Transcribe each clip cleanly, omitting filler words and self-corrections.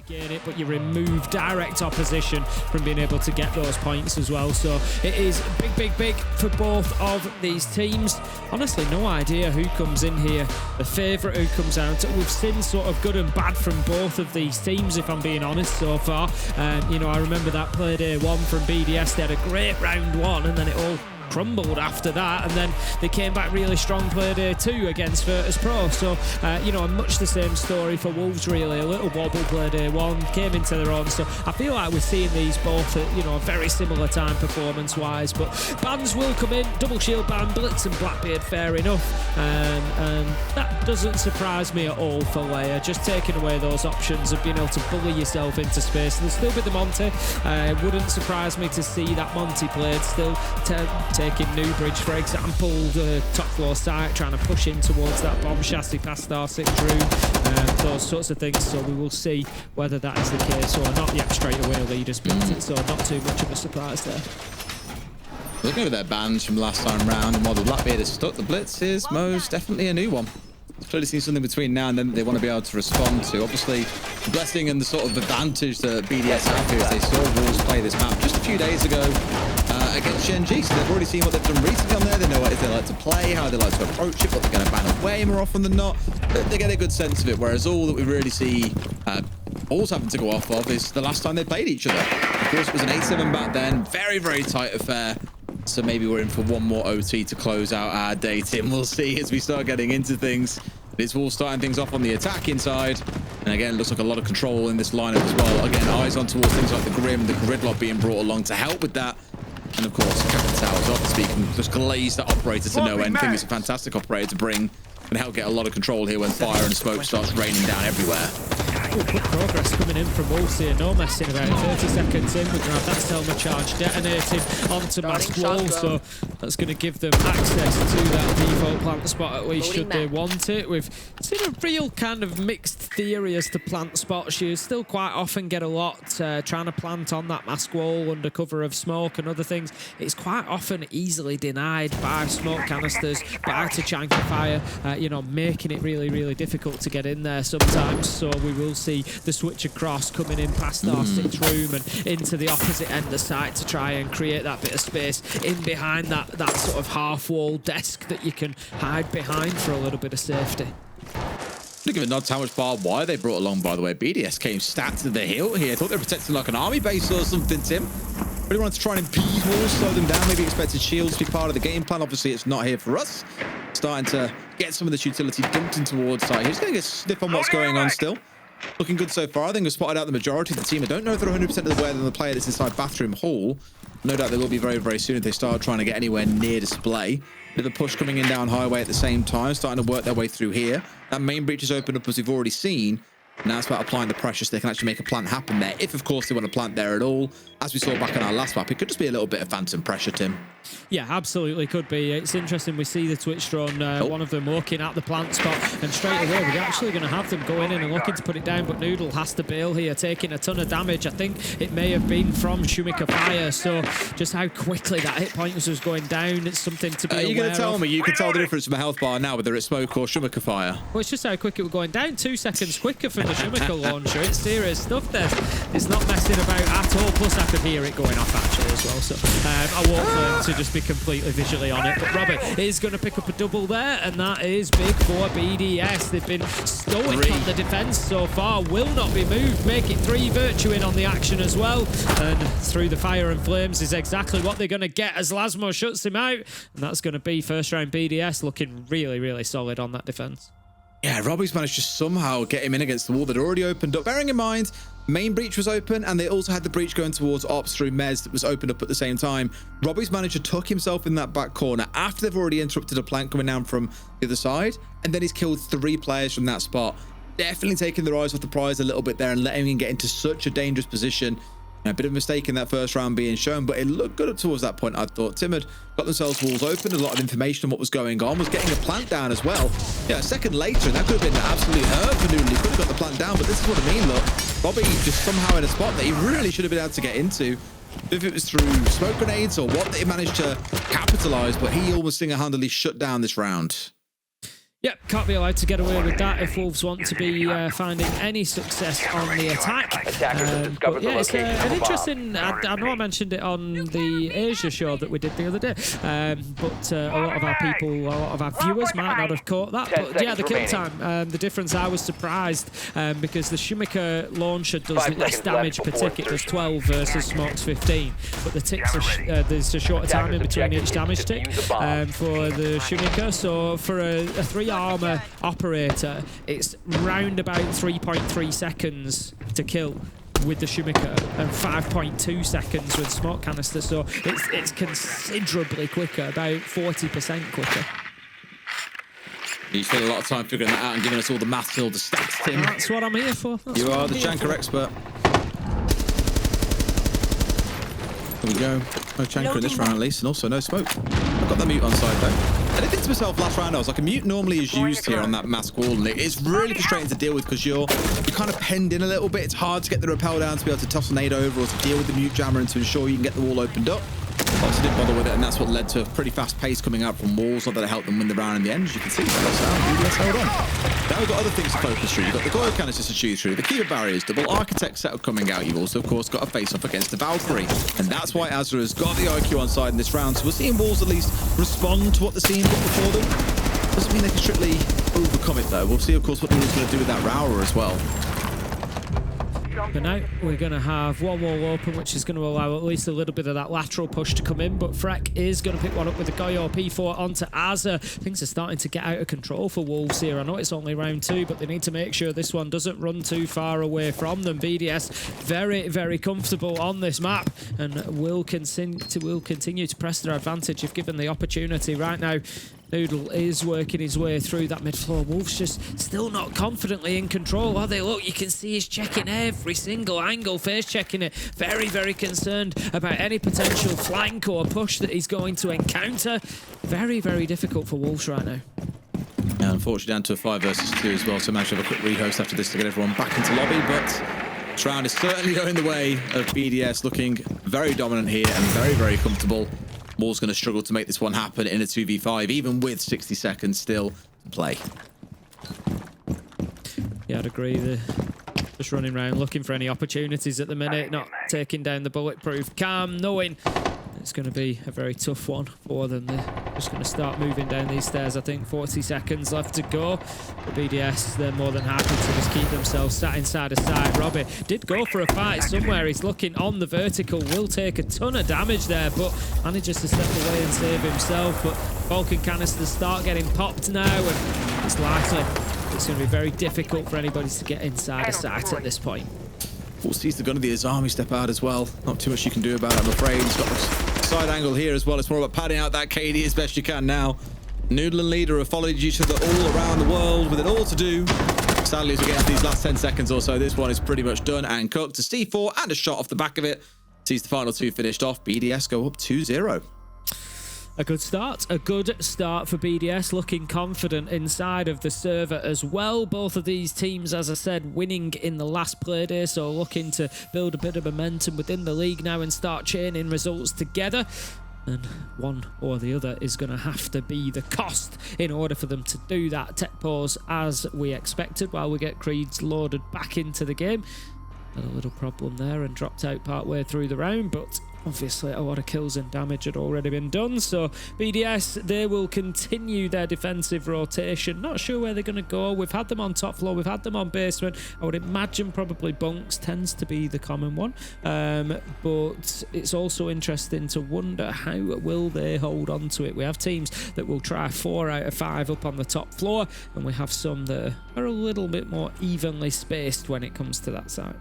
gain it, but you remove direct opposition from being able to get those points as well. So it is big for both of these teams. Honestly, no idea who comes in here the favourite, who comes out. We've seen sort of good and bad from both of these teams, if I'm being honest, so far. You know, I remember that play day one from BDS. They had a great round one, and then it all crumbled after that, and then they came back really strong play day 2 against Virtus Pro. So you know, much the same story for Wolves, really. A little wobble play day 1, came into their own. So I feel like we're seeing these both at, you know, a very similar time performance wise, but bans will come in. Double shield ban, Blitz and Blackbeard, fair enough, and that doesn't surprise me at all for Leia. Just taking away those options of being able to bully yourself into space. There'll still be the Monty. Wouldn't surprise me to see that Monty played still, taking Newbridge, for example, the top floor site, trying to push in towards that bomb chassis past our 6th room, those sorts of things. So we will see whether that is the case or not. Yep, straight away leaders beat it, so not too much of a surprise there. Looking over their bans from last time round, and while the Blackbeard is stuck, the Blitz is most definitely a new one. Clearly seen something between now and then that they want to be able to respond to. Obviously, the blessing and the sort of advantage that BDS have here is they saw Wolves play this map just a few days ago against Gen G, so they've already seen what they've done recently on there. They know what they like to play, how they like to approach it, what they're going to ban away more often than not. They get a good sense of it, whereas all that we really see Wolves having to go off of is the last time they played each other. Of course, it was an 8-7 back then, very tight affair. So maybe we're in for one more OT to close out our day, Tim. We'll see as we start getting into things. It's Wolves starting things off on the attacking side. And again, it looks like a lot of control in this lineup as well. Again, eyes on towards things like the Grim, the Gridlock being brought along to help with that. And of course, Captain Towers, off speaking, just glaze that operator to no end. I think it's a fantastic operator to bring and help get a lot of control here when fire and smoke starts raining down everywhere. Quick progress coming in from Wolves here. No messing about. 30 seconds in, we're going to have that Selma charge detonating onto Mask Wall, so that's going to give them access to that default plant spot, at least should they want it. We've seen a real kind of mixed theory as to plant spots. You still quite often get a lot trying to plant on that Mask Wall under cover of smoke and other things. It's quite often easily denied by smoke canisters, by Tachanka fire, you know, making it really difficult to get in there sometimes. So we will see the switch across coming in past our 6th room and into the opposite end of the site to try and create that bit of space in behind that sort of half wall desk that you can hide behind for a little bit of safety. Look at not how much barbed wire they brought along, by the way. BDS came stacked to the hilt here. I thought they were protecting like an army base or something, Tim. Really wanted to try and impede Wolves, slow them down. Maybe expected shields to be part of the game plan. Obviously, it's not here for us. Starting to get some of this utility dumped in towards side. He's going to get a sniff on what's going on still. Looking good so far. I think we've spotted out the majority of the team. I don't know if they're 100% aware than the player that's inside Bathroom Hall. No doubt they will be very soon if they start trying to get anywhere near display. Bit of a push coming in down highway at the same time, starting to work their way through here. That main breach is opened up as we've already seen. Now it's about applying the pressure so they can actually make a plant happen there. If, of course, they want to plant there at all. As we saw back on our last map, it could just be a little bit of phantom pressure, Tim. Yeah, absolutely could be. It's interesting. We see the Twitch drone, one of them looking at the plant spot, and straight away we're actually going to have them go in and looking to put it down, but Noodle has to bail here, taking a ton of damage. I think it may have been from Shumika fire, so just how quickly that hit point was going down, it's something to be aware of. You're going to tell me you can tell the difference from a health bar now, whether it's smoke or Shumika fire? Well, it's just how quick it was going down. 2 seconds quicker from the Shumika launcher. It's serious stuff there. It's not messing about at all. Plus, I could hear it going off actually as well. So I won't claim to just be completely visually on it. But Robbie is going to pick up a double there, and that is big for BDS. They've been stoic on the defense so far. Will not be moved. Make it 3. Virtue in on the action as well. And through the fire and flames is exactly what they're going to get as Lasmo shuts him out. And that's going to be first round BDS looking really solid on that defense. Yeah, Robbie's managed to somehow get him in against the wall that already opened up. Bearing in mind, main breach was open, and they also had the breach going towards ops through Mez that was opened up at the same time. Robbie's managed to tuck himself in that back corner after they've already interrupted a plank coming down from the other side, and then he's killed 3 players from that spot. Definitely taking their eyes off the prize a little bit there and letting him get into such a dangerous position. A bit of a mistake in that first round being shown, but it looked good up towards that point. I thought Tim had got themselves walls open, a lot of information on what was going on, was getting a plant down as well. Yeah, a second later, and that could have been an absolute hurt for Noodle. He could have got the plant down, but this is what I mean, look. Robbie just somehow in a spot that he really should have been able to get into. If it was through smoke grenades or what, they managed to capitalize, but he almost single-handedly shut down this round. Yep, can't be allowed to get away with that if Wolves want to be finding any success on the attack. But yeah, it's an interesting... I know I mentioned it on the Asia show that we did the other day, but a lot of our people, a lot of our viewers might not have caught that. But yeah, the kill time, the difference, I was surprised because the Shumiker launcher does less damage per tick. It does 12 versus Smoke's 15. But the ticks are there's a shorter time in between each damage tick for the Shumiker. So for a 3 armor operator, it's round about 3.3 seconds to kill with the Shumiker and 5.2 seconds with smoke canister. So it's considerably quicker, about 40% quicker. You spent a lot of time figuring that out and giving us all the maths and all the stats, Tim. That's what I'm here for. You are the Janker expert. There we go. No Janker in this round at least, and also no smoke. I've got the mute on side though. And I think to myself last round, I was like, a mute normally is used here on that mask wall, and it's really frustrating to deal with because you're kind of penned in a little bit. It's hard to get the rappel down to be able to toss a nade over or to deal with the mute jammer and to ensure you can get the wall opened up. Obviously didn't bother with it, and that's what led to a pretty fast pace coming out from walls. Not that it helped them win the round in the end, as you can see. BDS held on. Now we've got other things to focus through. You've got the Goyo canisters to shoot through, the Kiva barriers, double architect setup coming out. You've also, of course, got a face-off against the Valkyrie, and that's why Azra has got the IQ on side in this round. So we're seeing walls at least respond to what the scene put before them. Doesn't mean they can strictly overcome it, though. We'll see, of course, what they're going to do with that Rower as well. But now we're going to have one wall open, which is going to allow at least a little bit of that lateral push to come in. But Freck is going to pick one up with the Goyo P4 onto Azza. Things are starting to get out of control for Wolves here. I know it's only round 2, but they need to make sure this one doesn't run too far away from them. BDS very, very comfortable on this map and will continue to press their advantage if given the opportunity. Right now, Noodle is working his way through that mid-floor. Wolves just still not confidently in control, are they? Look, you can see he's checking every single angle, face checking it. Very, very concerned about any potential flank or push that he's going to encounter. Very, very difficult for Wolves right now. Yeah, unfortunately down to a 5 versus 2 as well, so managed to have a quick rehost after this to get everyone back into lobby, but this round is certainly going the way of BDS, looking very dominant here and very, very comfortable. Moore's going to struggle to make this one happen in a 2v5, even with 60 seconds still to play. Yeah, I'd agree. They're just running around looking for any opportunities at the minute, not taking down the bulletproof cam, knowing it's going to be a very tough one for them. They're just going to start moving down these stairs. I think 40 seconds left to go. The BDS, they're more than happy to just keep themselves sat inside a side. Robbie did go for a fight somewhere. He's looking on the vertical, will take a ton of damage there, but manages to step away and save himself. But Vulcan canisters start getting popped now, and it's likely it's going to be very difficult for anybody to get inside a site at this point. Force sees the gun of the Azami step out as well. Not too much you can do about it, I'm afraid. He's got the side angle here as well. It's more about padding out that KD as best you can now. Noodle and Leader have followed each other all around the world with it all to do. Sadly, as we get into these last 10 seconds or so, this one is pretty much done and cooked. A C4 and a shot off the back of it. Sees the final 2 finished off. BDS go up 2-0. A good start for BDS, looking confident inside of the server as well. Both of these teams, as I said, winning in the last play day, so looking to build a bit of momentum within the league now and start chaining results together. And one or the other is going to have to be the cost in order for them to do that. Tech pause as we expected while we get Creeds loaded back into the game. Had a little problem there and dropped out partway through the round, but obviously a lot of kills and damage had already been done. So BDS, they will continue their defensive rotation. Not sure where they're going to go. We've had them on top floor, we've had them on basement. I would imagine probably bunks tends to be the common one, but it's also interesting to wonder how will they hold on to it. We have teams that will try 4 out of 5 up on the top floor, and we have some that are a little bit more evenly spaced when it comes to that side.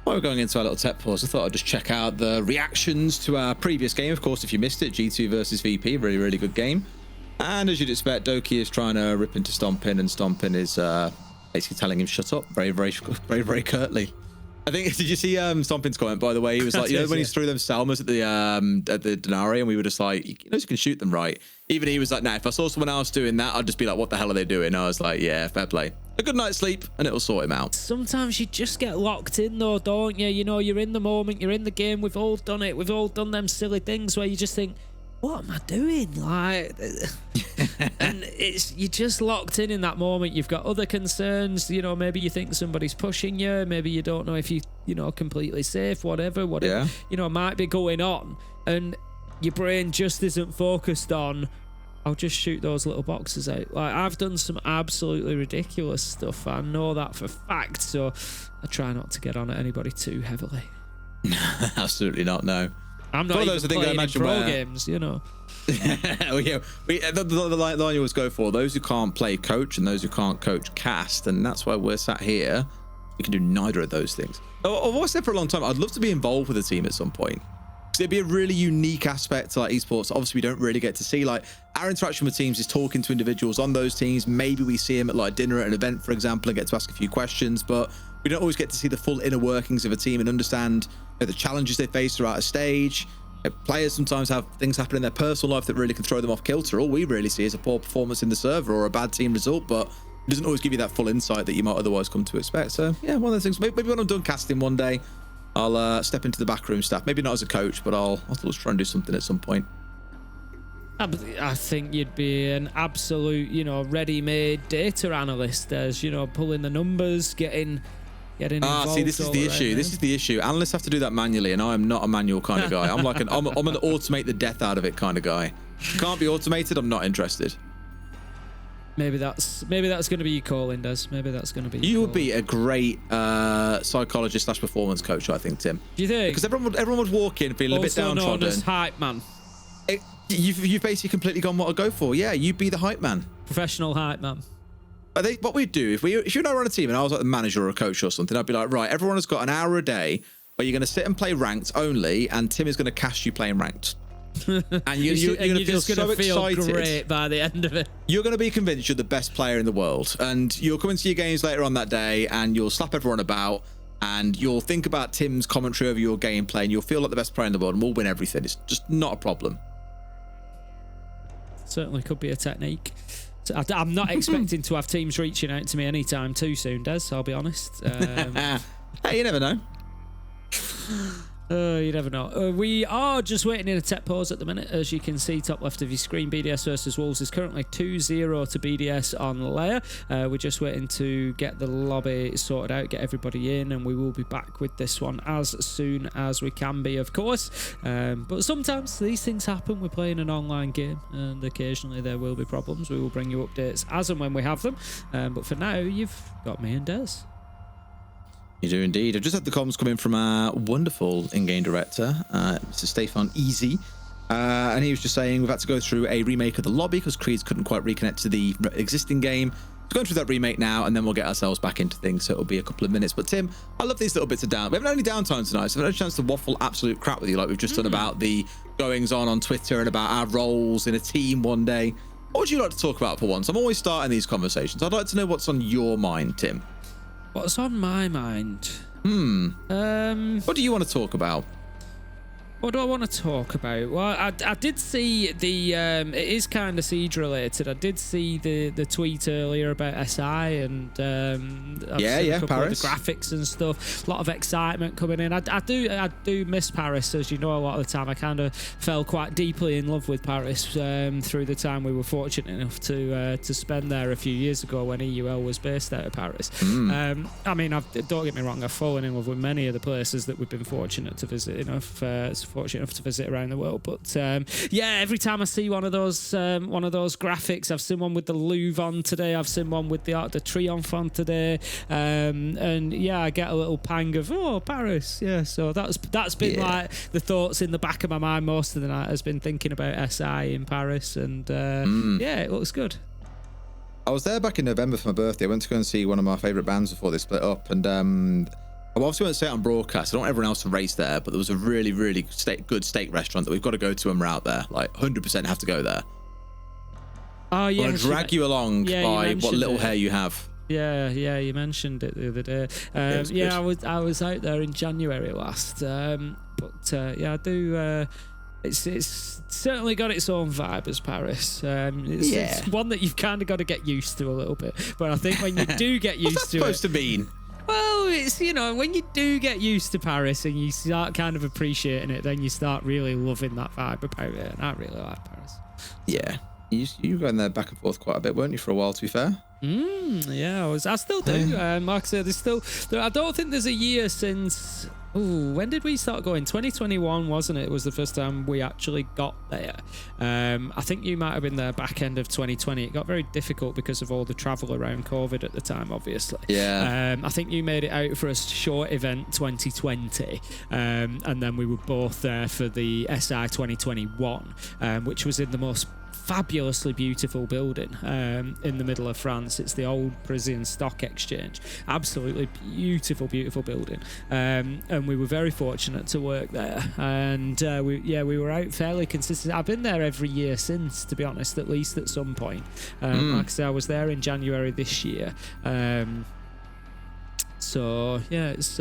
While we're going into our little tech pause, I thought I'd just check out the reactions to our previous game. Of course, if you missed it, G2 versus VP, really, really good game. And as you'd expect, Doki is trying to rip into Stompin, and Stompin is basically telling him shut up very, very, very, very curtly. I think, did you see Stompin's comment, by the way? He was like, you know, when he threw them Salmas at the Denari, and we were just like, you know, you can shoot them, right? Even he was like, nah, if I saw someone else doing that, I'd just be like, what the hell are they doing? I was like, yeah, fair play. A good night's sleep, and it'll sort him out. Sometimes you just get locked in, though, don't you? You know, you're in the moment, you're in the game. We've all done it. We've all done them silly things where you just think, what am I doing? Like, And you're just locked in that moment. You've got other concerns, maybe you think somebody's pushing you, maybe you don't know if you completely safe, whatever might be going on, and your brain just isn't focused on, I'll just shoot those little boxes out. Like, I've done some absolutely ridiculous stuff, I know that for fact, so I try not to get on at anybody too heavily. Absolutely not, no. I'm not even playing in pro games, Well, yeah, the line you always go for, those who can't play coach and those who can't coach cast, and that's why we're sat here. We can do neither of those things. I've always said for a long time, I'd love to be involved with a team at some point. It'd be a really unique aspect to like esports. Obviously, we don't really get to see, like, our interaction with teams is talking to individuals on those teams. Maybe we see them at like dinner at an event, for example, and get to ask a few questions, but we don't always get to see the full inner workings of a team and understand the challenges they face throughout a stage. Players sometimes have things happen in their personal life that really can throw them off kilter. All we really see is a poor performance in the server or a bad team result, but it doesn't always give you that full insight that you might otherwise come to expect. So yeah, one of those things. Maybe when I'm done casting one day, I'll step into the backroom staff. Maybe not as a coach, but I'll just try and do something at some point. I think you'd be an absolute, ready-made data analyst, as pulling the numbers, getting involved. See, this is the issue. This is the issue. Analysts have to do that manually, and I am not a manual kind of guy. I'm like I'm an automate the death out of it kind of guy. If it can't be automated, I'm not interested. Maybe that's going to be your calling, Des. Maybe that's going to be. You would be a great psychologist / performance coach, I think, Tim. Do you think? Because everyone would walk in feeling a bit downtrodden. Also known as hype man. You've basically completely gone what I go for. Yeah, you'd be the hype man. Professional hype man. What we'd do if you and I were on a team and I was like the manager or a coach or something, I'd be like, right, everyone has got an hour a day where you're going to sit and play ranked only, and Tim is going to cast you playing ranked. And you're going to feel so excited. Great by the end of it. You're going to be convinced you're the best player in the world, and you'll come into your games later on that day and you'll slap everyone about, and you'll think about Tim's commentary over your gameplay, and you'll feel like the best player in the world, and we'll win everything. It's just not a problem. Certainly could be a technique. So I'm not expecting to have teams reaching out to me anytime too soon, Des, I'll be honest. Hey, you never know. You never know. We are just waiting in a tech pause at the minute. As you can see, top left of your screen, BDS versus Wolves is currently 2-0 to BDS on layer. We're just waiting to get the lobby sorted out, get everybody in, and we will be back with this one as soon as we can be, of course. But sometimes these things happen. We're playing an online game, and occasionally there will be problems. We will bring you updates as and when we have them. But for now, you've got me and Des. You do indeed. I've just had the comms come in from our wonderful in-game director, Mr. Stefan Easy. And he was just saying we've had to go through a remake of the lobby because Creeds couldn't quite reconnect to the existing game. We're going through that remake now, and then we'll get ourselves back into things, so it'll be a couple of minutes. But Tim, I love these little bits of down. We haven't had any downtime tonight, so I've had a chance to waffle absolute crap with you like we've just done about the goings-on Twitter and about our roles in a team one day. What would you like to talk about for once? I'm always starting these conversations. I'd like to know what's on your mind, Tim. What's on my mind? What do you want to talk about? What do I want to talk about? Well, I did see the it is kind of Siege related. I did see the tweet earlier about SI and a couple Paris. of the graphics and stuff. A lot of excitement coming in. I do miss Paris, as you know. A lot of the time, I kind of fell quite deeply in love with Paris through the time we were fortunate enough to spend there a few years ago when EUL was based out of Paris. I mean, don't get me wrong. I've fallen in love with many of the places that we've been fortunate to visit fortunate enough to visit around the world, but every time I see one of those graphics, I've seen one with the Louvre on today, I've seen one with the Arc de Triomphe on today, and I get a little pang of Paris. So that's been like the thoughts in the back of my mind most of the night, has been thinking about SI in Paris, and it looks good. I was there back in November for my birthday. I went to go and see one of my favourite bands before they split up, and I obviously won't say it on broadcast. I don't want everyone else to race there, but there was a really, really good steak restaurant that we've got to go to when we're out there. Like 100% have to go there. Oh yeah, I want to drag you along by what little hair you have. Yeah, you mentioned it the other day. I was out there in January last, but I do. It's certainly got its own vibe as Paris. It's one that you've kind of got to get used to a little bit. But I think when you do get used What's that supposed to mean? Well, it's, when you do get used to Paris and you start kind of appreciating it, then you start really loving that vibe about it, and I really like Paris. Yeah. You were going there back and forth quite a bit, weren't you, for a while, to be fair? Yeah, I still do. Like I said, I don't think there's a year since... Ooh, when did we start going? 2021, wasn't it? It was the first time we actually got there. I think you might have been there back end of 2020. It got very difficult because of all the travel around COVID at the time, obviously. Yeah. I think you made it out for a short event 2020, and then we were both there for the SI 2021, which was in the most fabulously beautiful building in the middle of France. It's the old Parisian Stock Exchange. Absolutely beautiful building, and we were very fortunate to work there, and we were out fairly consistent. I've been there every year since, to be honest, at least at some point. Like I said, I was there in January this year. So yeah, it's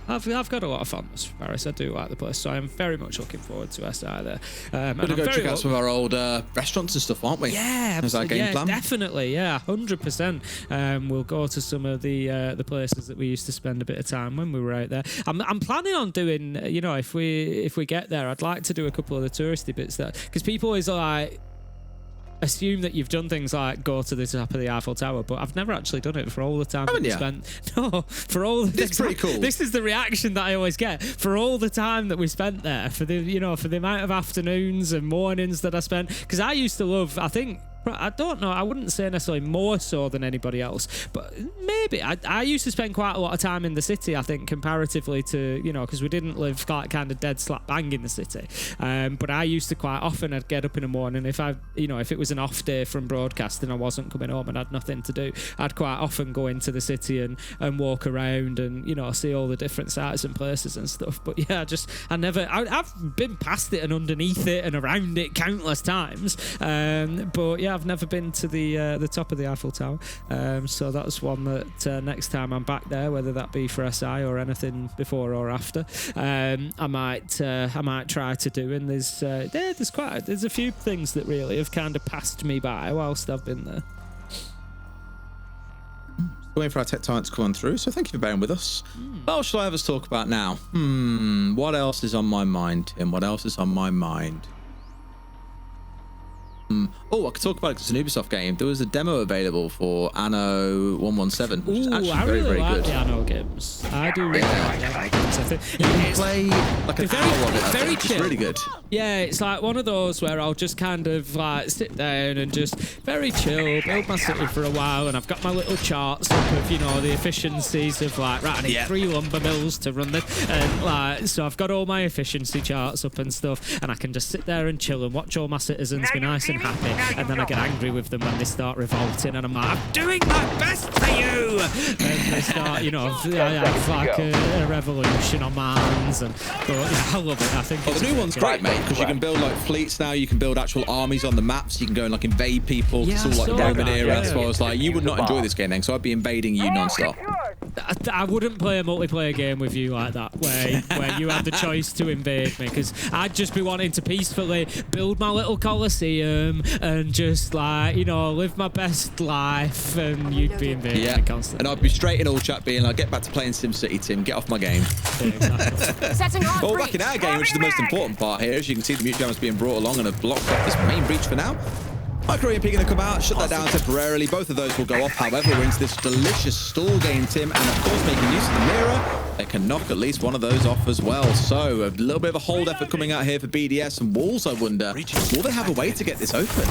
I've got a lot of fondness for Paris. I do like the place, so I'm very much looking forward to SI there. We're gonna go check out some of our old restaurants and stuff, aren't we? Yeah, absolutely. Game plan? Definitely. Yeah, 100%. We'll go to some of the places that we used to spend a bit of time when we were out there. I'm planning on doing, you know, if we get there, I'd like to do a couple of the touristy bits there, because people always like assume that you've done things like go to the top of the Eiffel Tower, but I've never actually done it for all the time that we spent. No, for all the It's pretty cool. This is the reaction that I always get for all the time that we spent there, for the amount of afternoons and mornings that I spent, because I used to love, I don't know, I wouldn't say necessarily more so than anybody else, but maybe I used to spend quite a lot of time in the city, I think, comparatively to, you know, because we didn't live like kind of dead slap bang in the city, but I used to quite often, I'd get up in the morning, if it was an off day from broadcasting, I wasn't coming home and I had nothing to do, I'd quite often go into the city and walk around and, you know, see all the different sites and places and stuff. But yeah, I've been past it and underneath it and around it countless times, but yeah, I've never been to the top of the Eiffel Tower, so that's one that next time I'm back there, whether that be for SI or anything before or after, I might try to do. And there's a few things that really have kind of passed me by whilst I've been there. Waiting for our tech talent to come on through, so thank you for bearing with us. What else shall I have us talk about now? What else is on my mind, Tim? What else is on my mind? Oh, I could talk about it. It's an Ubisoft game. There was a demo available for Anno 117, which is actually very, very good. The Anno games. I do really like the Anno games. I think you can play like an hour of it. Very chill. It's really good. Yeah, it's like one of those where I'll just kind of like sit down and just very chill, build my city for a while, and I've got my little charts up of, you know, the efficiencies of like, right, I need 3 lumber mills to run this, and like, so I've got all my efficiency charts up and stuff, and I can just sit there and chill and watch all my citizens be nice and happy, and then I get angry with them when they start revolting, and I'm like, I'm doing my best for you, and they start, you know, I have like a revolution on my hands, but yeah, I love it. I think the new one's great, mate, because you can build like fleets now, you can build actual armies on the maps, you can go and like invade people. It's all like Roman era, so I was like, you would not enjoy this game then, so I'd be invading you non-stop. I wouldn't play a multiplayer game with you like that, where you had the choice to invade me, because I'd just be wanting to peacefully build my little Colosseum and just like, you know, live my best life, and you'd be invading me constantly. And I'd be straight in all chat being like, get back to playing SimCity, Tim, get off my game. Yeah, exactly. Well, back in our game, which is the most important part here, as you can see, the mute jammers being brought along and have blocked off this main breach for now. Micro EMP going to come out, shut that down temporarily. Both of those will go off. However, we're into this delicious stall game, Tim, and of course, making use of the mirror, they can knock at least one of those off as well. So a little bit of a hold effort coming out here for BDS and Wolves, I wonder. Will they have a way to get this open?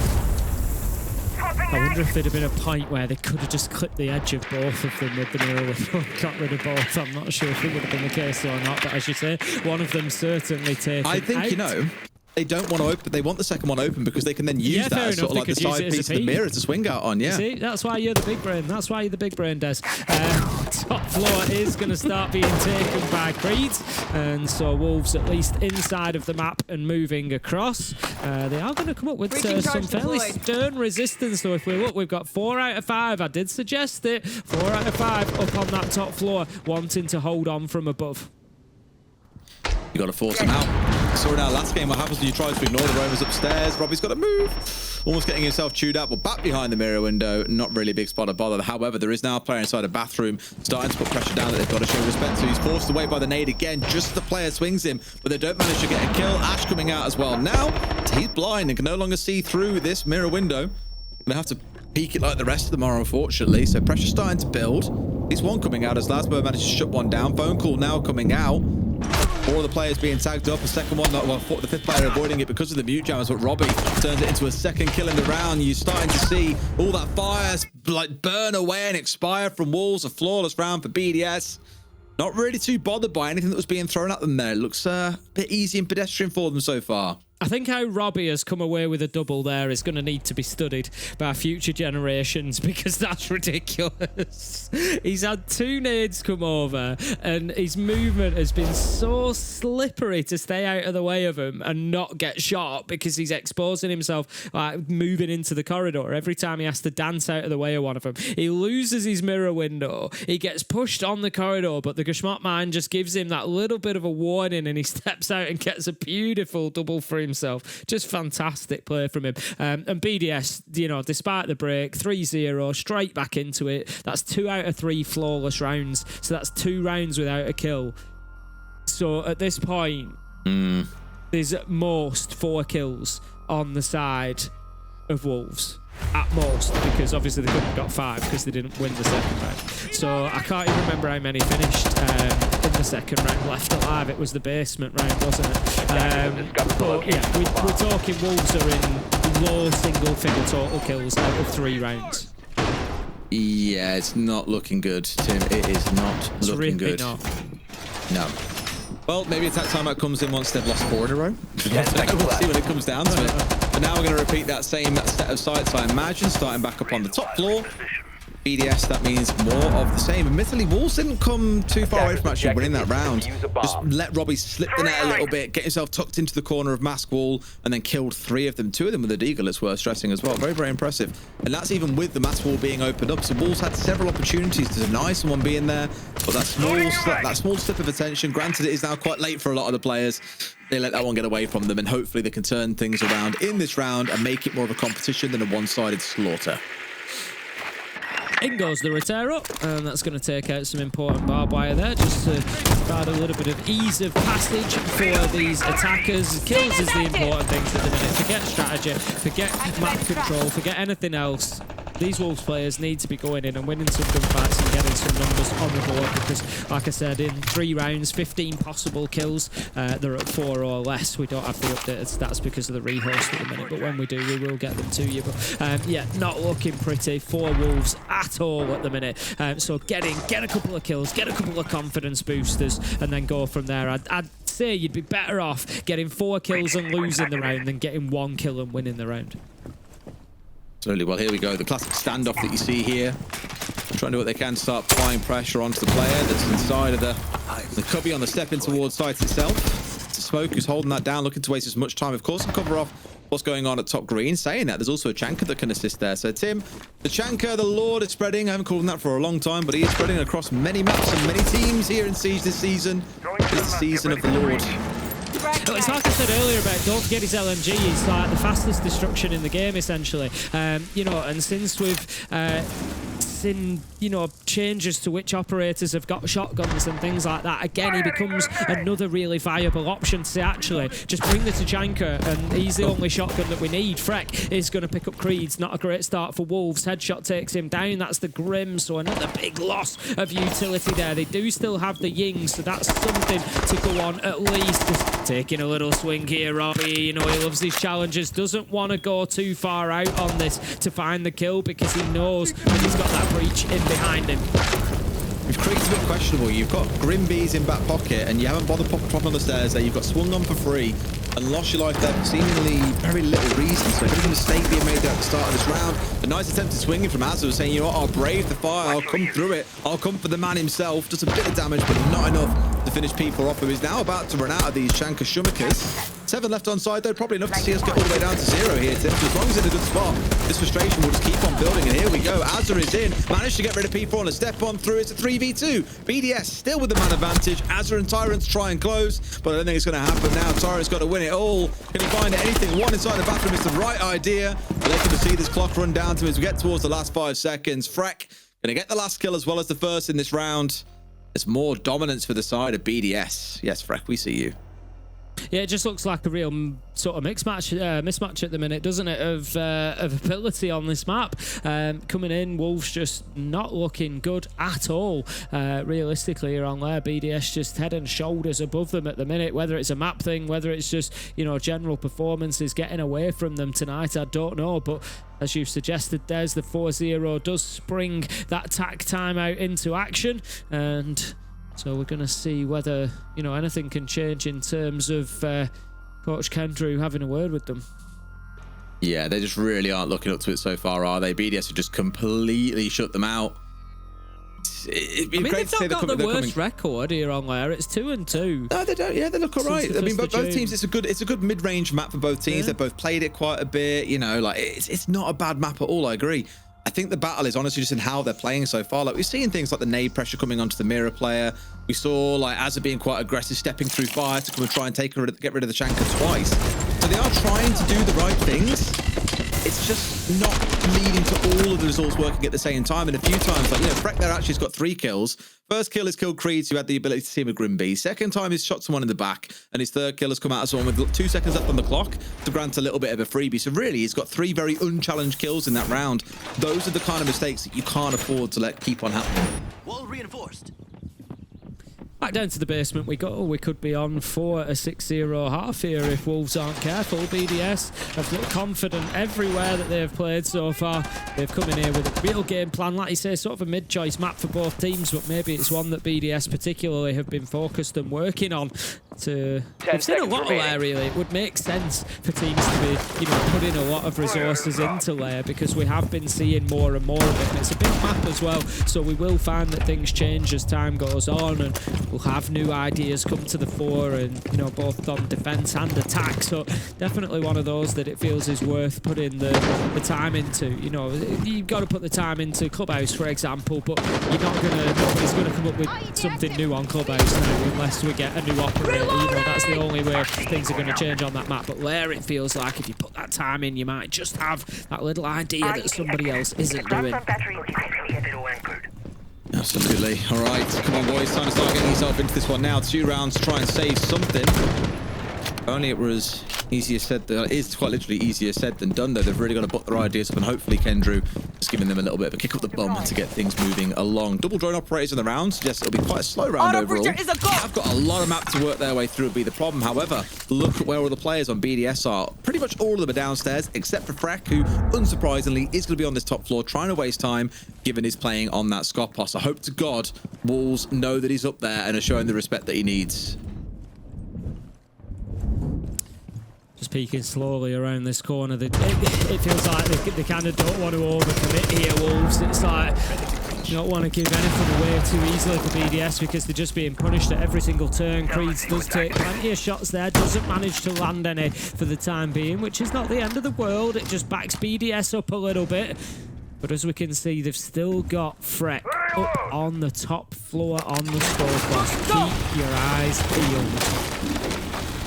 I wonder if there'd have been a point where they could have just clipped the edge of both of them with the mirror and got rid of both. I'm not sure if it would have been the case or not, but as you say, one of them certainly taken I think, out. You know, they don't want to open, but they want the second one open because they can then use that as sort of like the side piece of the mirror to swing out on. Yeah. See, that's why you're the big brain. That's why you're the big brain, Des. Top floor is going to start being taken by Creeds, and so Wolves at least inside of the map and moving across. They are going to come up with some fairly stern resistance, though. If we look, we've got 4 out of 5. I did suggest it. 4 out of 5 up on that top floor, wanting to hold on from above. You got to force him out. Saw in our last game what happens when you try to ignore the roamers upstairs. Robbie's got to move. almost getting himself chewed up. Well, back behind the mirror window, not really a big spot of bother. However, there is now a player inside a bathroom starting to put pressure down that they've got to show respect to. He's forced away by the nade again, just as the player swings him, but they don't manage to get a kill. Ash coming out as well. Now, he's blind and can no longer see through this mirror window. Gonna have to peek it like the rest of them are, unfortunately. So pressure starting to build. At least one coming out as Lasbo managed to shut one down. Phone call now coming out. 4 of the players being tagged up. A second one, well, the 5th player avoiding it because of the mute jammers, but Robbie turns it into a second kill in the round. You're starting to see all that fire like burn away and expire from Wolves. A flawless round for BDS. Not really too bothered by anything that was being thrown at them there. It looks a bit easy and pedestrian for them so far. I think how Robbie has come away with a double there is going to need to be studied by future generations, because that's ridiculous. He's had 2 nades come over and his movement has been so slippery to stay out of the way of him and not get shot, because he's exposing himself, like moving into the corridor. Every time he has to dance out of the way of one of them, he loses his mirror window. He gets pushed on the corridor, but the Gashmot mine just gives him that little bit of a warning and he steps out and gets a beautiful double for himself. Just fantastic play from him. And BDS, you know, despite the break, 3-0, straight back into it. That's 2 out of 3 flawless rounds. So that's 2 rounds without a kill. So at this point, there's at most 4 kills on the side of Wolves. At most, because obviously they couldn't have got 5 because they didn't win the second round. So I can't even remember how many finished in the second round left alive. It was the basement round, wasn't it? But yeah, we're talking Wolves are in low single-figure total kills out of 3 rounds. Yeah, it's not looking good, Tim. It is not looking good. Not. No. Well, maybe attack timeout comes in once they've lost 4 in a row. We'll see when it comes down to it. But now we're going to repeat that same set of sites, I imagine, starting back up on the top floor. BDS, that means more of the same. Admittedly, Wolves didn't come too far away from actually winning that round. Just let Robbie slip the net a little bit, get himself tucked into the corner of Mask Wall, and then killed 3 of them. 2 of them with a deagle, it's worth stressing as well. Very, very impressive. And that's even with the Mask Wall being opened up. So Wolves had several opportunities to deny someone being there, but that small slip of attention, granted it is now quite late for a lot of the players, they let that one get away from them, and hopefully they can turn things around in this round and make it more of a competition than a one-sided slaughter. In goes the repair up, and that's going to take out some important barbed wire there, just to provide a little bit of ease of passage for these attackers. Kills is the important things at the minute. Forget strategy, forget map control, forget anything else. These Wolves players need to be going in and winning some gunfights and getting some numbers on the board, because, like I said, in 3 rounds, 15 possible kills. They're at 4 or less. We don't have the updated stats because of the rehost at the minute, but when we do, we will get them to you. But yeah, not looking pretty for Wolves at all at the minute. So get a couple of kills, get a couple of confidence boosters, and then go from there. I'd say you'd be better off getting 4 kills and losing the round than getting 1 kill and winning the round. Absolutely. Well, here we go. The classic standoff that you see here. Trying to do what they can, start applying pressure onto the player that's inside of the cubby on the step in towards site itself. Smoke who's holding that down, looking to waste as much time, of course, and cover off what's going on at top green. Saying that, there's also a Chanker that can assist there. So Tim, the Chanker, the Lord, is spreading. I haven't called him that for a long time, but he is spreading across many maps and many teams here in Siege this season. It's the season of the Lord. Well, it's like I said earlier about don't forget his LMG. He's like the fastest destruction in the game, essentially. You know, and since we've seen, you know, changes to which operators have got shotguns and things like that, again, he becomes another really viable option to say, actually, just bring the Tachanka, and he's the only shotgun that we need. Freck is going to pick up Creeds. Not a great start for Wolves. Headshot takes him down. That's the Grim, so another big loss of utility there. They do still have the Ying, so that's something to go on at least. Just taking a little swing here, Robbie. You know, he loves these challenges. Doesn't want to go too far out on this to find the kill, because he knows that he's got that breach in behind him. If Creed's a bit questionable, you've got Grim Bees in back pocket and you haven't bothered popping on the stairs there. You've got swung on for free and lost your life there for seemingly very little reason. So a bit of a mistake being made there at the start of this round. A nice attempt at swinging from Azza, saying, you know what, I'll brave the fire, I'll come through it, I'll come for the man himself. Just a bit of damage, but not enough to finish people off, who is now about to run out of these Chanka Shumakers. 7 left on side, though. Probably enough to see us get all the way down to 0 here, Tim. So as long as in a good spot, this frustration will just keep on building. And here we go. Azza is in. Managed to get rid of P4 on a step on through. It's a 3v2. BDS still with the man advantage. Azza and Tyrants try and close, but I don't think it's going to happen now. Tyrant's got to win it all. Can he find anything? One inside the bathroom is the right idea. But they're going to see this clock run down to him as we get towards the last 5 seconds. Freck going to get the last kill as well as the first in this round. There's more dominance for the side of BDS. Yes, Freck, we see you. Yeah, it just looks like a real sort of mismatch at the minute, doesn't it, of ability on this map. Coming in, Wolves just not looking good at all. Realistically, here on there, BDS just head and shoulders above them at the minute. Whether it's a map thing, whether it's just, you know, general performances getting away from them tonight, I don't know. But as you've suggested, there's the 4-0 does spring that tack time out into action, and so we're going to see whether, you know, anything can change in terms of Coach Kendrew having a word with them. Yeah, they just really aren't looking up to it so far, are they? BDS have just completely shut them out. It'd be great to say they've not got the worst record here on there. It's 2-2. No, they don't. Yeah, they look all right. I mean, both teams. It's a good mid-range map for both teams. Yeah. They've both played it quite a bit. You know, like it's not a bad map at all. I agree. I think the battle is honestly just in how they're playing so far. Like, we've seen things like the nade pressure coming onto the mirror player. We saw like Azza being quite aggressive, stepping through fire to come and try and get rid of the Chanka twice. So they are trying to do the right things. It's just not leading to all of the results working at the same time. And a few times, like, you know, Freck there actually has got 3 kills. First kill is killed Creed, who had the ability to see him with Grim B. Second time he's shot someone in the back, and his third kill has come out of someone with 2 seconds left on the clock to grant a little bit of a freebie. So really, he's got 3 very unchallenged kills in that round. Those are the kind of mistakes that you can't afford to let keep on happening. Wall reinforced. Back down to the basement we go. We could be on for a 6-0 half here if Wolves aren't careful. BDS have looked confident everywhere that they've played so far. They've come in here with a real game plan, like you say, sort of a mid-choice map for both teams, but maybe it's one that BDS particularly have been focused and working on. We've seen a lot of Lair, really. It would make sense for teams to be, you know, putting a lot of resources into Lair, because we have been seeing more and more of it, and it's a big map as well, so we will find that things change as time goes on, and we'll have new ideas come to the fore, and, you know, both on defense and attack. So definitely one of those that it feels is worth putting the time into. You know, you've got to put the time into Clubhouse, for example, but nobody's gonna come up with something new on Clubhouse now unless we get a new operator. You know, that's the only way things are going to change on that map. But there, it feels like if you put that time in, you might just have that little idea that somebody else isn't doing. Absolutely. All right, come on, boys. Time to start getting yourself into this one now. 2 rounds to try and save something. If only it was easier said than... It is quite literally easier said than done, though. They've really got to put their ideas up, and hopefully Kendrew is giving them a little bit of a kick up the bum to get things moving along. Double drone operators in the round suggests it'll be quite a slow round overall. I've got a lot of map to work their way through would be the problem. However, look at where all the players on BDS are. Pretty much all of them are downstairs, except for Freck, who, unsurprisingly, is going to be on this top floor trying to waste time, given he's playing on that Scott Poss. I hope to God Wolves know that he's up there and are showing the respect that he needs. Just peeking slowly around this corner. It feels like they kind of don't want to overcommit here, Wolves. It's like you don't want to give anything away too easily for BDS because they're just being punished at every single turn. Creeds does take plenty of shots there, doesn't manage to land any for the time being, which is not the end of the world. It just backs BDS up a little bit. But as we can see, they've still got Freck up on the top floor on the scoreboard. Keep your eyes peeled.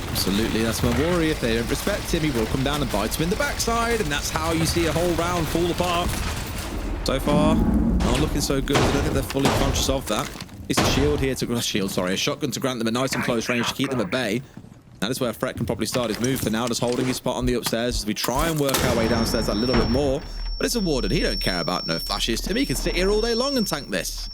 Absolutely, that's my worry. If they don't respect him, he will come down and bite him in the backside, and that's how you see a whole round fall apart. So far, not looking so good. I don't think they're fully conscious of that. It's a shield here to... a shotgun to grant them a nice and close range to keep them at bay. That is where Freck can probably start his move for now, just holding his spot on the upstairs as we try and work our way downstairs a little bit more. But it's a Warden. He don't care about no flashes. Tim, he can sit here all day long and tank this.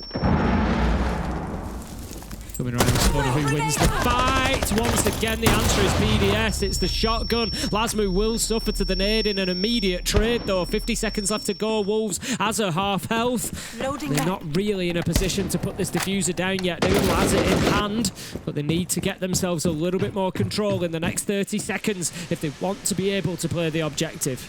Coming around this corner, who wins the fight? Once again, the answer is BDS. It's the shotgun. Lasmu will suffer to the nade in an immediate trade, though. 50 seconds left to go. Wolves has a half health. They're not really in a position to put this diffuser down yet. Noodle has it in hand, but they need to get themselves a little bit more control in the next 30 seconds if they want to be able to play the objective.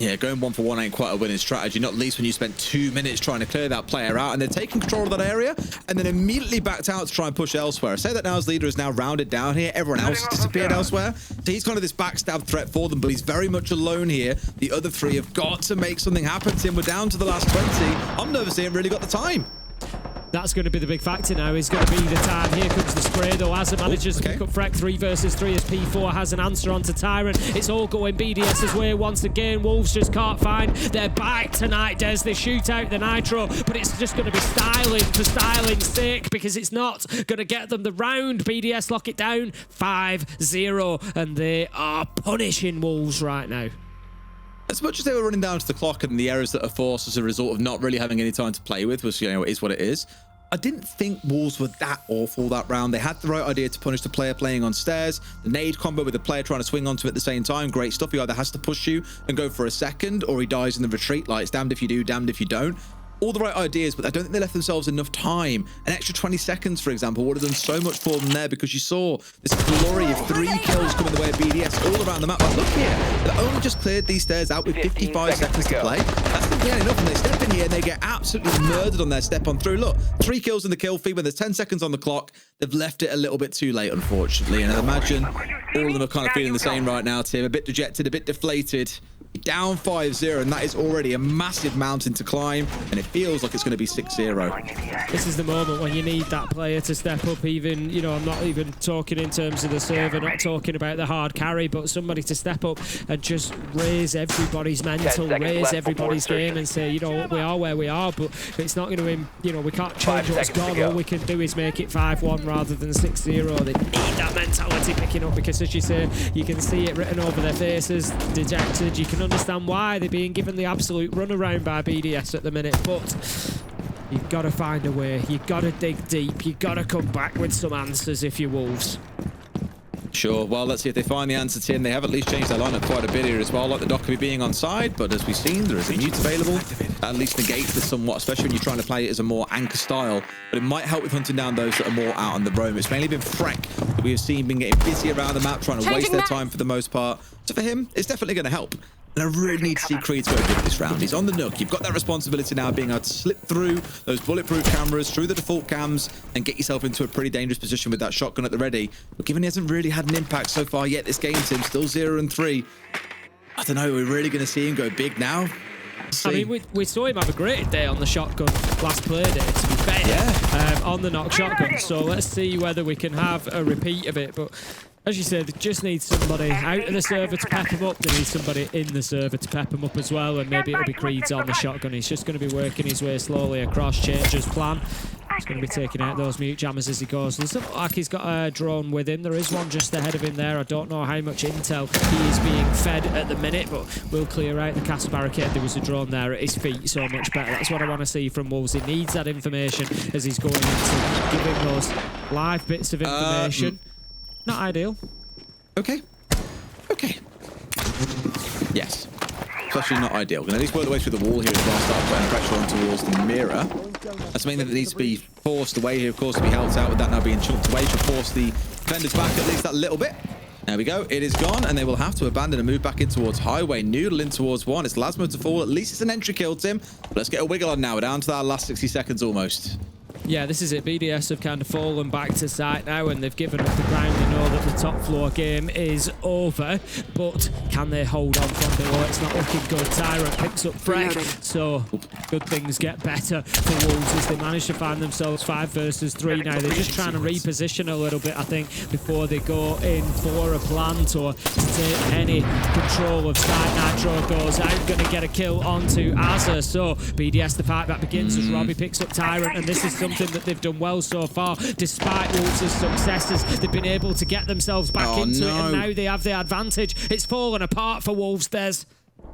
Yeah, going 1-for-1 ain't quite a winning strategy, not least when you spent 2 minutes trying to clear that player out, and they're taking control of that area and then immediately backed out to try and push elsewhere. I say that now as leader is now rounded down here. Everyone else has disappeared elsewhere. So he's kind of this backstab threat for them, but he's very much alone here. The other three have got to make something happen, Tim. We're down to the last 20. I'm nervous they haven't really got the time. That's going to be the big factor now, is going to be the time. Here comes the spray, though, as it manages to pick up Freck. 3 versus 3 as P4 has an answer onto Tyrant. It's all going BDS's way once again. Wolves just can't find their bite tonight, Des. They shoot out the Nitro, but it's just going to be styling for styling's sake, because it's not going to get them the round. BDS lock it down 5-0, and they are punishing Wolves right now. As much as they were running down to the clock and the errors that are forced as a result of not really having any time to play with, was, you know, it is what it is. I didn't think Wolves were that awful that round. They had the right idea to punish the player playing on stairs. The nade combo with the player trying to swing onto it at the same time. Great stuff. He either has to push you and go for a second, or he dies in the retreat. Like, it's damned if you do, damned if you don't. All the right ideas, but I don't think they left themselves enough time. An extra 20 seconds, for example, would have done so much for them there, because you saw this flurry of 3 kills coming the way of BDS all around the map. But look here, they only just cleared these stairs out with 55 seconds to play. That's not yet enough, and they step in here and they get absolutely murdered on their step on through. Look, 3 kills in the kill feed when there's 10 seconds on the clock. They've left it a little bit too late, unfortunately, and I imagine all of them are kind of feeling the same right now, Tim. A bit dejected, a bit deflated. Down 5-0, and that is already a massive mountain to climb, and it feels like it's going to be 6-0. This is the moment when you need that player to step up. Even, you know, I'm not even talking in terms of the server, not talking about the hard carry, but somebody to step up and just raise everybody's mental, raise everybody's game, and say, you know, we are where we are, but it's not going to, you know, we can't change what's gone. All we can do is make it 5-1 rather than 6-0. They need that mentality picking up, because, as you say, you can see it written over their faces, dejected. You can understand why they're being given the absolute runaround by BDS at the minute, but you've got to find a way. You've got to dig deep. You've got to come back with some answers if you're Wolves. Sure, well, let's see if they find the answer, Tim. They have at least changed their lineup quite a bit here as well, like the Dockery being on side, but as we've seen, there is a mute available. That at least negates this somewhat, especially when you're trying to play it as a more anchor style, but it might help with hunting down those that are more out on the roam. It's mainly been Freck that we have seen been getting busy around the map, trying to waste their time for the most part. So for him, it's definitely going to help. And I really need to see Creed go big this round. He's on the nook. You've got that responsibility now, being able to slip through those bulletproof cameras, through the default cams, and get yourself into a pretty dangerous position with that shotgun at the ready. But given he hasn't really had an impact so far yet this game, Tim, still 0-3. I don't know, we're really going to see him go big now. I mean, we saw him have a great day on the shotgun last play day, to be fair, on the knock shotgun. So let's see whether we can have a repeat of it. But as you said, they just need somebody out of the server to pep him up. They need somebody in the server to pep him up as well. And maybe it'll be Creed's on the shotgun. He's just going to be working his way slowly across, changes plan. He's going to be taking out those mute jammers as he goes. It doesn't look like he's got a drone with him. There is one just ahead of him there. I don't know how much intel he is being fed at the minute, but we'll clear out the castle barricade. There was a drone there at his feet, so much better. That's what I want to see from Wolves. He needs that information as he's going into giving those live bits of information. Not ideal. Okay. Yes. Especially not ideal. Can at least work the way through the wall here as well, start putting pressure on towards the mirror. That's something that needs to be forced away here, of course, to be helped out with that now being chunked away. Should force the defenders back at least that little bit. There we go. It is gone, and they will have to abandon and move back in towards Highway. Noodle in towards one. It's Lasmo to fall. At least it's an entry kill, Tim. But let's get a wiggle on now. We're down to that last 60 seconds almost. Yeah, this is it. BDS have kind of fallen back to site now, and they've given up the ground. They know that the top floor game is over, but can they hold on from below? It's not looking good. Tyrant picks up Freck, so good things get better for Wolves as they manage to find themselves 5 versus 3 now. They're just trying to reposition a little bit, I think, before they go in for a plant or to take any control of side. Nitro goes out, going to get a kill onto Azza, so BDS, the fight back begins as Robbie picks up Tyrant, and this is something that they've done well so far. Despite Wolves' successes, they've been able to get themselves back into it, and now they have the advantage. It's fallen apart for Wolves, Des.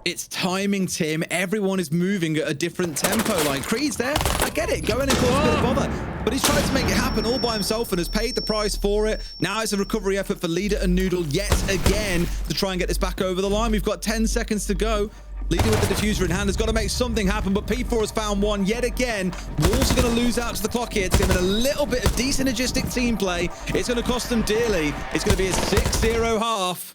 It's timing, Tim. Everyone is moving at a different tempo. Like, Creed's there. I get it. Go in and cause a bit of bother. But he's tried to make it happen all by himself and has paid the price for it. Now it's a recovery effort for Leader and Noodle yet again to try and get this back over the line. We've got 10 seconds to go. Leader with the diffuser in hand has got to make something happen, but P4 has found one yet again. Wolves are going to lose out to the clock here. It's given a little bit of decent synergistic team play. It's going to cost them dearly. It's going to be a 6-0 half.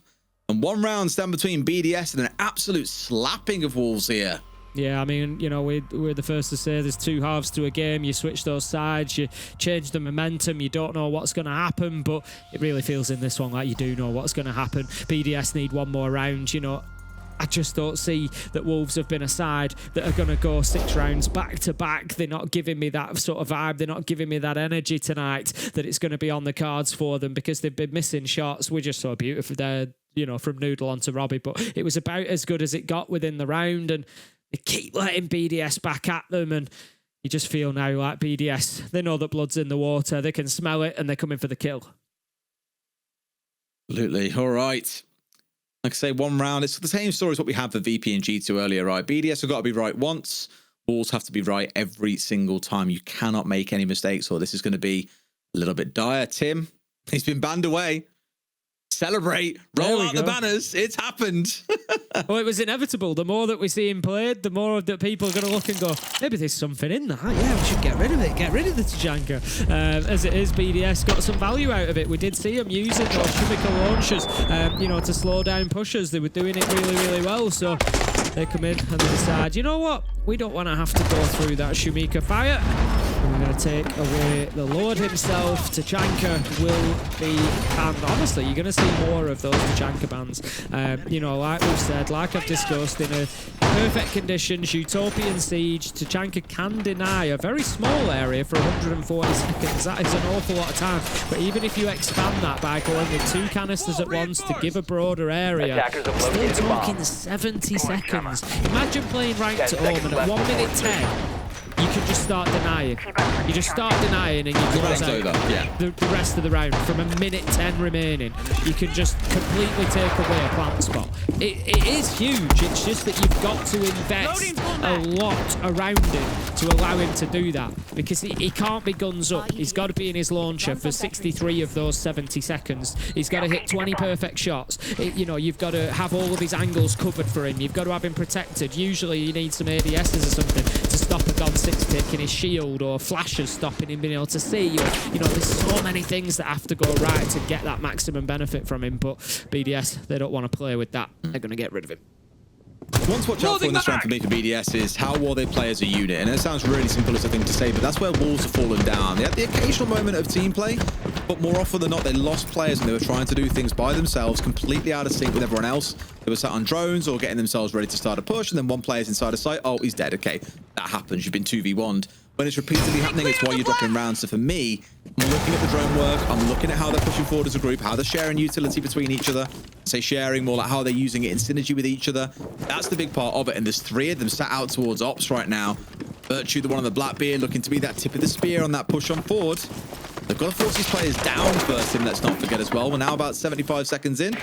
And 1 round stand between BDS and an absolute slapping of Wolves here. Yeah, I mean, you know, we're the first to say there's 2 halves to a game. You switch those sides, you change the momentum, you don't know what's going to happen, but it really feels in this one like you do know what's going to happen. BDS need 1 more round, you know. I just don't see that Wolves have been a side that are going to go 6 rounds back to back. They're not giving me that sort of vibe. They're not giving me that energy tonight that it's going to be on the cards for them because they've been missing shots. We're just so beautiful there, you know, from Noodle onto Robbie, but it was about as good as it got within the round, and they keep letting BDS back at them, and you just feel now like BDS, they know that blood's in the water, they can smell it, and they're coming for the kill. Absolutely. All right. Like I say, 1 round. It's the same story as what we had for VP and G2 earlier, right? BDS have got to be right once. Wolves have to be right every single time. You cannot make any mistakes, or this is going to be a little bit dire. Tim, he's been banned away. Celebrate, roll out the banners. It's happened. Well, it was inevitable. The more that we see him played, the more that people are going to look and go, maybe there's something in that. Yeah, we should get rid of it. Get rid of the Tajanka. As it is, BDS got some value out of it. We did see him using those Shumika launchers, you know, to slow down pushers. They were doing it really, really well. So they come in and they decide, you know what? We don't want to have to go through that Shumika fire. We're going to take away the Lord himself. Tachanka will be banned. Honestly, you're going to see more of those Tachanka bans. You know, like we've said, like I've discussed, in a perfect conditions, Utopian Siege, Tachanka can deny a very small area for 140 seconds. That is an awful lot of time. But even if you expand that by going with 2 canisters at once to give a broader area, still talking 70 seconds. Imagine playing ranked at home and at 1 minute 10, you can just start denying. You just start denying and you close out the rest of the round. From a minute 10 remaining, you can just completely take away a plant spot. It is huge. It's just that you've got to invest a lot around him to allow him to do that. Because he can't be guns up. He's got to be in his launcher for 63 of those 70 seconds. He's got to hit 20 perfect shots. You know, you've got to have all of his angles covered for him. You've got to have him protected. Usually you need some ADSs or something to stop a God 6 pick in his shield, or flashes stopping him being able to see. Or, you know, there's so many things that have to go right to get that maximum benefit from him. But BDS, they don't want to play with that. They're going to get rid of him. One to watch out for in this round for me for BDS is how well they play as a unit. And it sounds really simple as a thing to say, but that's where Wolves have fallen down. They had the occasional moment of team play, but more often than not, they lost players and they were trying to do things by themselves, completely out of sync with everyone else. They were sat on drones or getting themselves ready to start a push, and then one player's inside a site. Oh, he's dead. Okay, that happens. You've been 2v1'd. When it's repeatedly happening, it's why you're dropping rounds. So for me, I'm looking at the drone work. I'm looking at how they're pushing forward as a group, how they're sharing utility between each other. Say sharing, more like how they're using it in synergy with each other. That's the big part of it. And there's 3 of them sat out towards Ops right now. Virtue, the one on the Blackbeard, looking to be that tip of the spear on that push on forward. They've got to force these players down first, and let's not forget as well. We're now about 75 seconds in.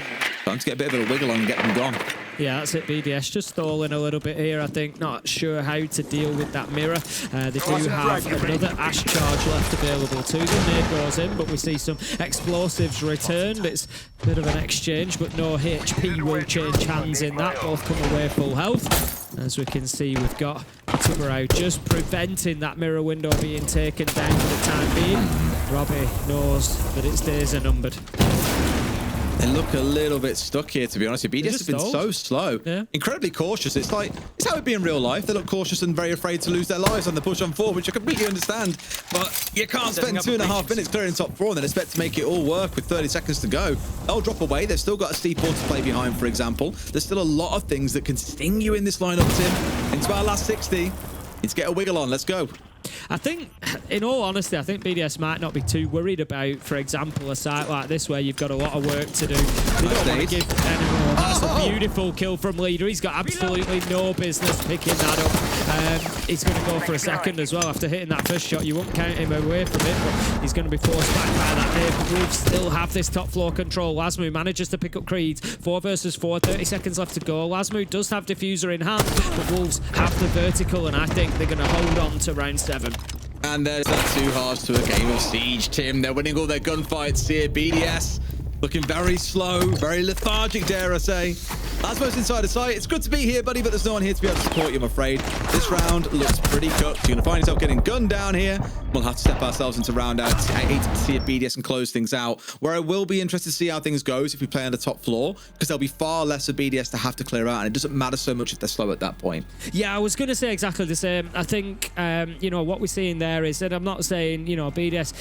Time to get a bit of a wiggle on and get them gone. Yeah, that's it. BDS just stalling a little bit here, I think. Not sure how to deal with that mirror. They do have another Ash charge left available to them. Nade goes in, but we see some explosives returned. It's a bit of an exchange, but no HP will change hands in that. Both come away full health. As we can see, we've got Tuberau just preventing that mirror window being taken down for the time being. Robbie knows that its days are numbered. They look a little bit stuck here, to be honest. BDS has been so slow. Yeah. Incredibly cautious. It's like, it's how it'd be in real life. They look cautious and very afraid to lose their lives on the push on 4, which I completely understand. But you can't spend 2.5 minutes clearing top 4 and then expect to make it all work with 30 seconds to go. They'll drop away. They've still got a steep wall to play behind, for example. There's still a lot of things that can sting you in this lineup, Tim. Into our last 60. Let's get a wiggle on. Let's go. I think, in all honesty, I think BDS might not be too worried about, for example, a site like this where you've got a lot of work to do. They don't want to give anyone. That's a beautiful kill from Leader. He's got absolutely no business picking that up. He's going to go for a second as well after hitting that first shot. You won't count him away from it, but he's going to be forced back by that nade. Wolves still have this top floor control. Lasmu manages to pick up Creed. 4 versus 4, 30 seconds left to go. Lasmu does have diffuser in hand, but Wolves have the vertical, and I think they're going to hold on to round 7. And there's that 2 halves to a game of Siege, Tim. They're winning all their gunfights here. BDS looking very slow, very lethargic, dare I say. Lasmo's inside the site. It's good to be here, buddy, but there's no one here to be able to support you, I'm afraid. This round looks pretty cooked. You're going to find yourself getting gunned down here. We'll have to step ourselves into round out. I hate to see if BDS can close things out. Where I will be interested to see how things goes if we play on the top floor, because there'll be far less of BDS to have to clear out, and it doesn't matter so much if they're slow at that point. Yeah, I was going to say exactly the same. I think, you know, what we're seeing there is, and I'm not saying, you know, BDS,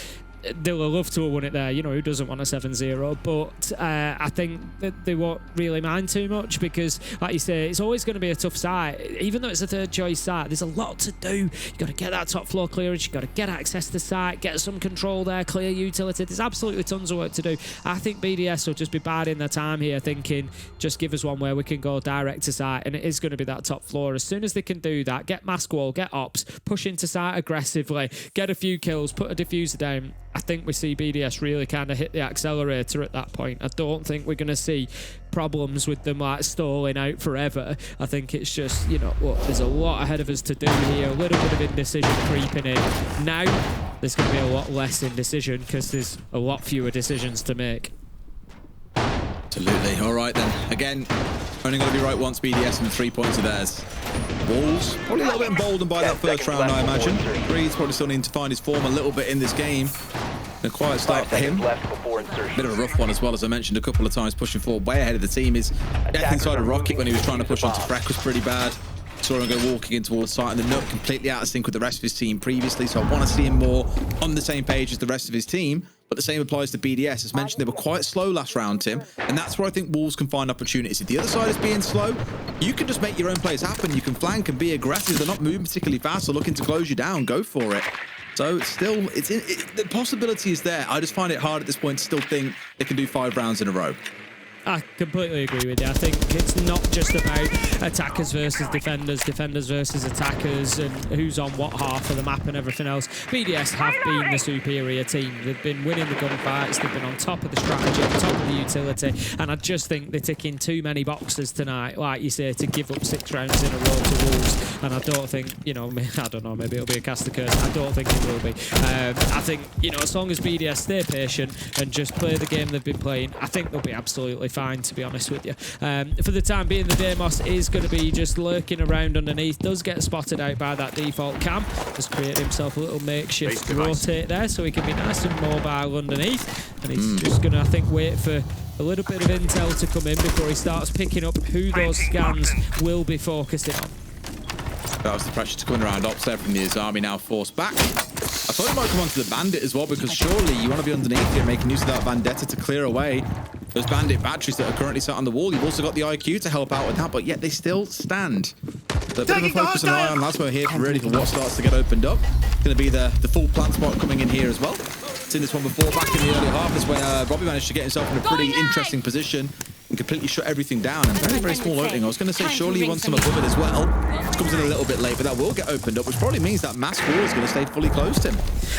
they'll love to have won it there, you know, who doesn't want a 7-0, but I think that they won't really mind too much, because like you say, it's always going to be a tough site. Even though it's a third choice site, there's a lot to do. You've got to get that top floor clearance, you've got to get access to the site, get some control there, clear utility. There's absolutely tons of work to do. I think BDS will just be biding their time here, thinking, just give us one where we can go direct to site, and it is going to be that top floor. As soon as they can do that, get mask wall, get ops, push into site aggressively, get a few kills, put a diffuser down, I think we see BDS really kind of hit the accelerator at that point. I don't think we're going to see problems with them like stalling out forever. I think it's just, you know, look, there's a lot ahead of us to do here. A little bit of indecision creeping in. Now, there's going to be a lot less indecision because there's a lot fewer decisions to make. Absolutely. All right, then. Again, only going to be right once BDS and the 3 points are theirs. Wolves, probably a little bit emboldened by that first round, I imagine. Breed's probably still needing to find his form a little bit in this game. A quiet start for him. Bit of a rough one as well, as I mentioned a couple of times, pushing forward way ahead of the team. His death inside a rocket when he was trying to push onto Freck was pretty bad. Saw him go walking in towards site, and the nut completely out of sync with the rest of his team previously, so I want to see him more on the same page as the rest of his team. But the same applies to BDS. As mentioned, they were quite slow last round, Tim, and that's where I think Wolves can find opportunities. If the other side is being slow, you can just make your own plays happen. You can flank and be aggressive. They're not moving particularly fast or looking to close you down. Go for it. So it's still, the possibility is there. I just find it hard at this point to still think they can do 5 rounds in a row. I completely agree with you. I think it's not just about attackers versus defenders, defenders versus attackers, and who's on what half of the map and everything else. BDS have been the superior team. They've been winning the gunfights. They've been on top of the strategy, on top of the utility, and I just think they're ticking too many boxes tonight, like you say, to give up 6 rounds in a row to Wolves. And I don't think, you know, I don't know, maybe it'll be a cast of curse. I don't think it will be. I think, you know, as long as BDS stay patient and just play the game they've been playing, I think they'll be absolutely fine, to be honest with you. For the time being, the Demos is going to be just lurking around underneath. Does get spotted out by that default cam. Just create himself a little makeshift rotate there so he can be nice and mobile underneath. And he's just going to, I think, wait for a little bit of intel to come in before he starts picking up who those scans will be focusing on. That was the pressure to come around ops there from the Azami, now forced back. I thought he might come onto the Bandit as well, because surely you want to be underneath here making use of that Vendetta to clear away those Bandit batteries that are currently sat on the wall. You've also got the IQ to help out with that, but yet they still stand. So a bit of a focus and eye on Lasmo here for what starts to get opened up. It's going to be the full plant spot coming in here as well. Seen this one before back in the early half. This way Robbie managed to get himself in a pretty interesting position and completely shut everything down. And very, very small opening. I was going to say, surely he wants some above it as well. It comes in a little bit late, but that will get opened up, which probably means that mask wall is going to stay fully closed, Tim.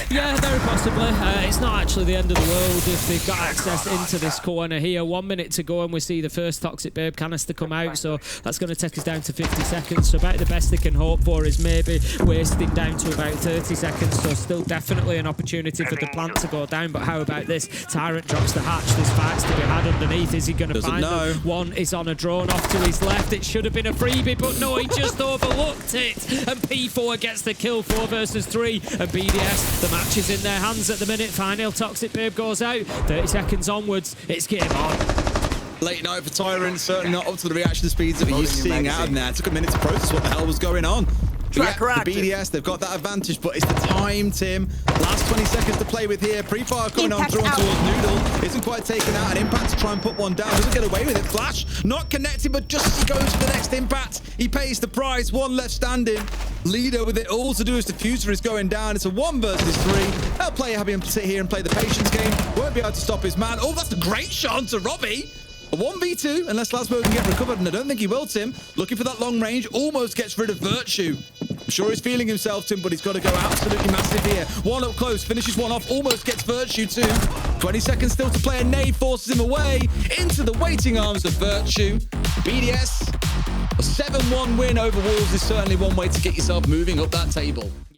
Yeah, very possibly. It's not actually the end of the world if they've got access into this corner here. 1 minute to go and we see the first Toxic Babe canister come out, so that's going to take us down to 50 seconds. So about the best they can hope for is maybe wasting down to about 30 seconds. So still definitely an opportunity for the plant to go down. But how about this? Tyrant drops the hatch. There's fights to be had underneath. Is he going to find them? One is on a drone off to his left. It should have been a freebie, but no, he just overlooked it. And P4 gets the kill, 4 versus 3. And BDS, the match is in their hands at the minute. Final Toxic Babe goes out. 30 seconds onwards, it's game on. Late night for Tyrant, certainly not up to the reaction speeds that we're used to seeing out of there. It took a minute to process what the hell was going on. Yeah, the BDS, they've got that advantage, but it's the time, Tim. Last 20 seconds to play with here. Pre-fire coming on through towards Noodle. Isn't quite taken out. An impact to try and put one down. Doesn't get away with it. Flash, not connected, but just as he goes for the next impact, he pays the price. 1 left standing. Leader with it all to do as diffuser is going down. It's a 1 versus 3. That player having to sit here and play the patience game. Won't be able to stop his man. Oh, that's a great shot to Robbie. A 1v2, unless Lasmo can get recovered, and I don't think he will, Tim. Looking for that long range, almost gets rid of Virtue. I'm sure he's feeling himself, Tim, but he's got to go absolutely massive here. 1 up close, finishes 1 off, almost gets Virtue too. 20 seconds still to play, and nade forces him away into the waiting arms of Virtue. BDS, a 7-1 win over Wolves is certainly one way to get yourself moving up that table.